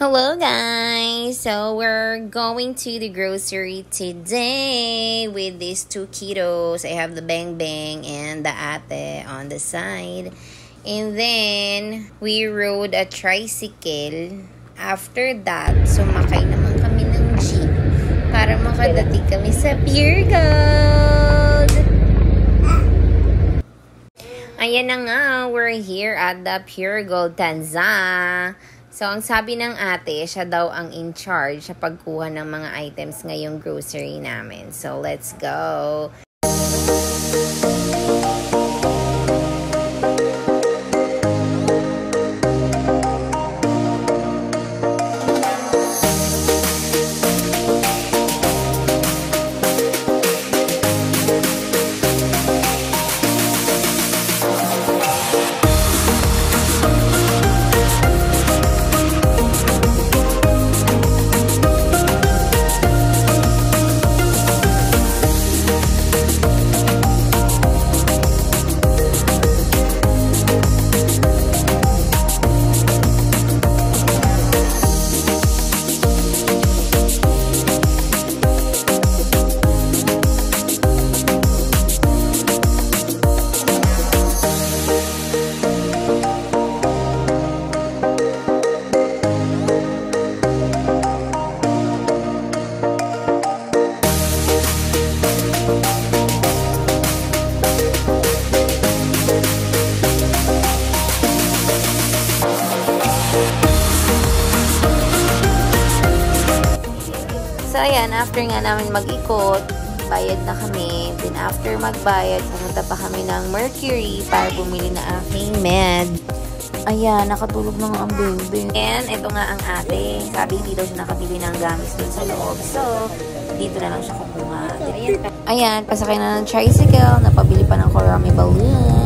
Hello guys! So we're going to the grocery today with these two kiddos. I have the Bang Bang and the Ate on the side. And then we rode a tricycle. After that, sumakay naman kami ng jeep para makadating kami sa Pure Gold. Ayan na nga, we're here at the Pure Gold Tanza. So, ang sabi ng ate, siya daw ang in charge sa pagkuha ng mga items ngayong grocery namin. So, let's go! So, ayan, after nga namin mag-ikot, bayad na kami. Then, after magbayad, pumunta pa kami ng Mercury para bumili na aking med. Ayan, nakatulog na nga ang baby. And, ito nga ang ate. Sabi, hindi daw siya nakabili ng gamis dun sa loob. So, dito na lang siya kukuha. Ayan, pasakay na ng tricycle. Napabili pa ng Korami balloon.